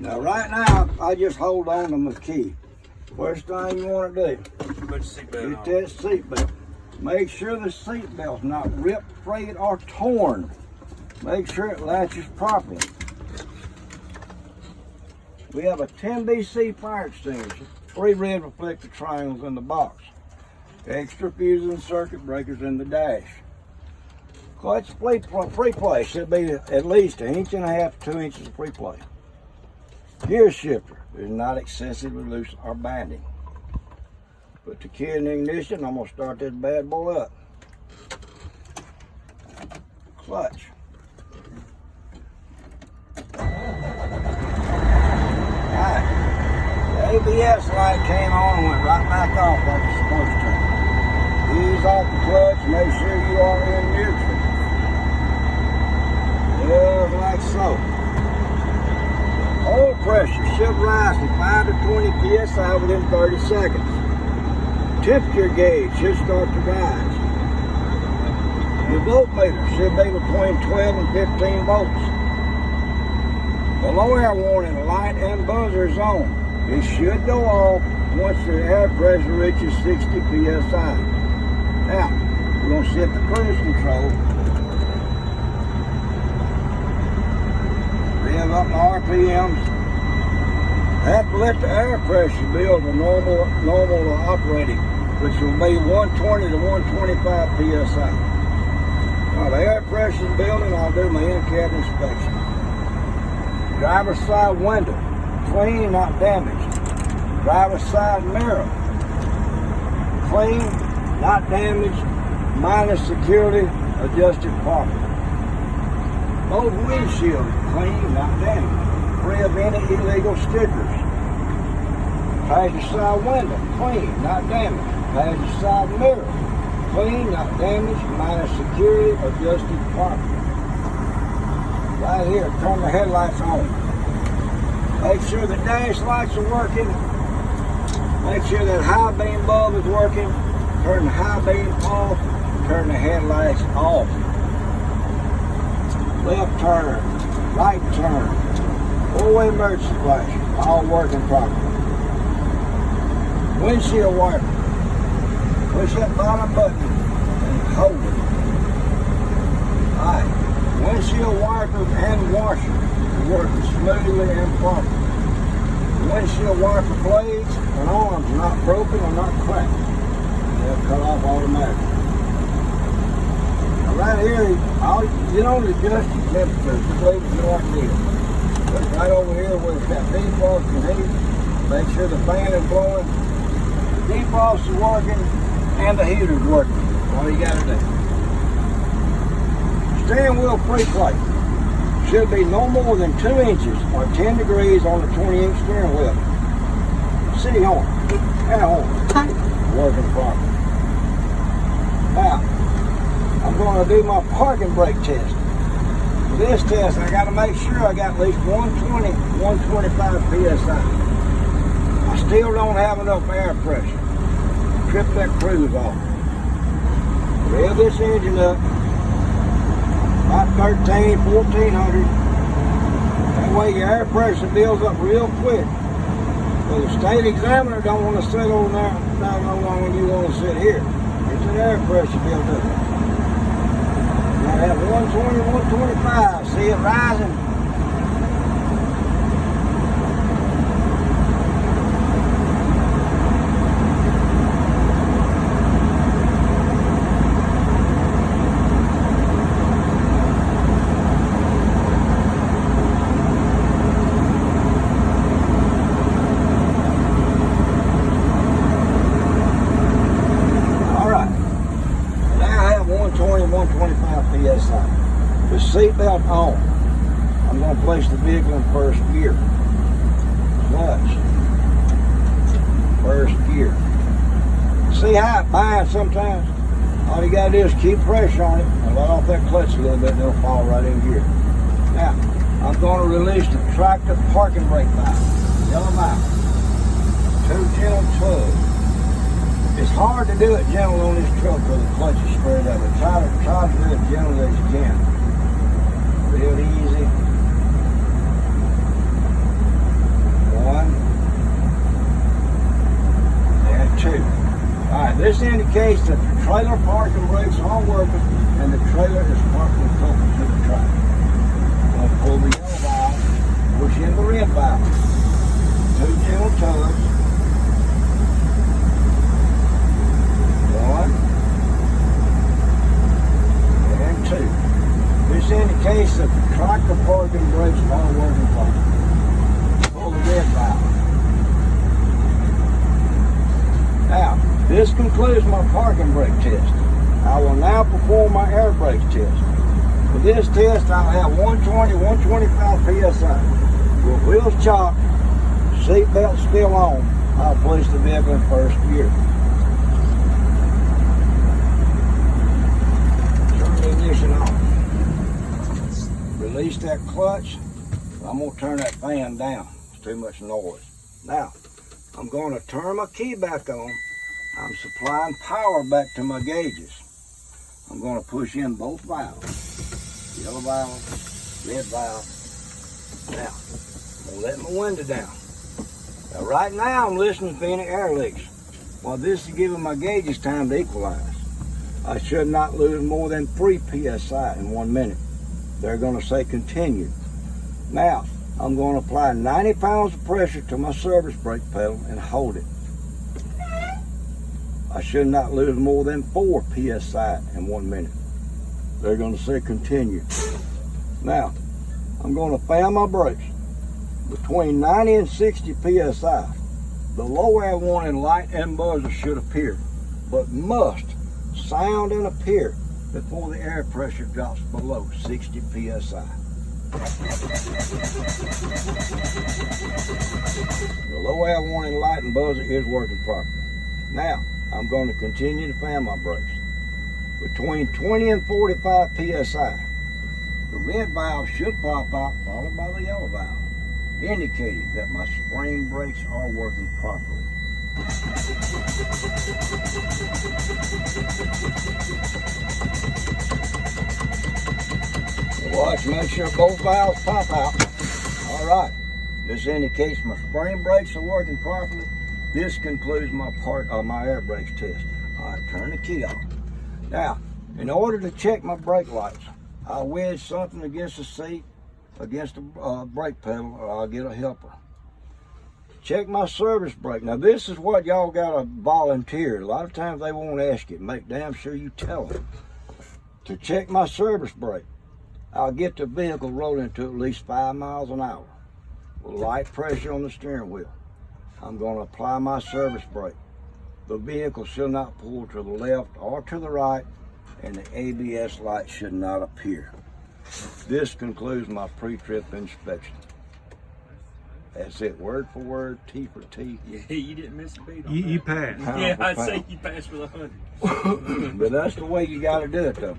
Now, right now, I just hold on to my key. First thing you want to do, Put your seatbelt on. get that seatbelt. Make sure the seatbelt's not ripped, frayed, or torn. Make sure it latches properly. We have a 10BC fire extinguisher, 3 red reflective triangles in the box, extra fuses and circuit breakers in the dash. Clutch free play should be at least 1.5 inches to 2 inches of free play. Gear shifter is not excessively loose or binding. Put the key in the ignition. I'm going to start this bad boy up. Clutch. Alright. The ABS light came on and went right back off like it's supposed to. Ease off the clutch. Make sure you are in neutral. Just like so. Oil pressure should rise from 5 to 20 psi within 30 seconds. Temperature gauge should start to rise. The voltmeter should be between 12 and 15 volts. The low air warning light and buzzer is on. It should go off once the air pressure reaches 60 psi. Now, we're going to set the cruise control. Rev up the RPMs. Have to let the air pressure build to normal operating, which will be 120 to 125 psi. Now the air pressure is building, I'll do my in-cab inspection. Driver's side window, clean, not damaged. Driver's side mirror, clean, not damaged, minus security, adjusted properly. Both windshields clean, not damaged. Free of any illegal stickers. Passenger side window, clean, not damaged. Passenger side mirror, clean, not damaged, minus security, adjusted properly. Right here, turn the headlights on. Make sure the dash lights are working. Make sure that high beam bulb is working. Turn the high beam off. Turn the headlights off. Left turn, right turn, four-way emergency flashing, all working properly. Windshield wiper. Push that bottom button and hold it. Alright. Windshield wipers and washer are working smoothly and properly. The windshield wiper blades and arms are not broken or not cracked. They'll cut off automatically. Now right here, you don't adjust the temperature. Just leave it like this. Put it right over here where it's got defrost and heat. Make sure the fan is blowing. The defrost is working and the heater is working. That's all you got to do. Steering wheel free play should be no more than 2 inches or 10 degrees on the 20-inch steering wheel. City horn, air horn, working properly. Now, I'm going to do my parking brake test. For this test, I got to make sure I got at least 120, 125 psi. I still don't have enough air pressure. Trip that cruise off. Rev this engine up. About 13, 1400. That way your air pressure builds up real quick. So the state examiner don't want to sit over there not how long you want to sit here. Get that air pressure built up. Now at 120, 125, see it rising? PSI. The seatbelt on. I'm going to place the vehicle in first gear. Clutch. First gear. See how it binds sometimes? All you got to do is keep pressure on it and let off that clutch a little bit and it'll fall right in gear. Now, I'm going to release the tractor parking brake valve. Yellow valve. 2 gentle tugs. It's hard to do it gentle on this truck because the clutch is spread up. But try to do it gentle as you can. Real easy. indicates that the trailer parking brakes are working and the trailer is properly coupled to the track. I'll pull the yellow valve, push in the red valve. 2 gentle tugs. 1 and 2. This indicates that the tractor parking brakes are working properly. Pull the red valve. Now, this concludes my parking brake test. I will now perform my air brake test. For this test, I'll have 120, 125 PSI. With wheels chopped, seat belt still on, I'll place the vehicle in first gear. Turn the ignition on. Release that clutch. I'm going to turn that fan down. It's too much noise. Now, I'm going to turn my key back on. I'm supplying power back to my gauges. I'm going to push in both valves. Yellow valve, red valve. Now, I'm going to let my window down. Now, right now, I'm listening for any air leaks. While this is giving my gauges time to equalize. I should not lose more than 3 PSI in 1 minute. They're going to say continue. Now, I'm going to apply 90 pounds of pressure to my service brake pedal and hold it. I should not lose more than 4 PSI in 1 minute. They're going to say continue. Now, I'm going to fan my brakes between 90 and 60 PSI. The low air warning light and buzzer should appear, but must sound and appear before the air pressure drops below 60 PSI. The low air warning light and buzzer is working properly. Now, I'm going to continue to fan my brakes between 20 and 45 PSI. The red valve should pop out, followed by the yellow valve, indicating that my spring brakes are working properly. Watch, make sure both valves pop out. All right, this indicates my spring brakes are working properly. This concludes my air brakes test. All right, turn the key off. Now, in order to check my brake lights, I'll wedge something against the seat, against the brake pedal, or I'll get a helper. Check my service brake. Now, this is what y'all got to volunteer. A lot of times they won't ask you. Make damn sure you tell them. To check my service brake, I'll get the vehicle rolling to at least 5 miles an hour with light pressure on the steering wheel. I'm going to apply my service brake. The vehicle should not pull to the left or to the right, and the ABS light should not appear. This concludes my pre-trip inspection. That's it, word for word, T for T. Yeah, you didn't miss a beat on that. You passed. Yeah, I'd say you passed with 100. But that's the way you got to do it, though.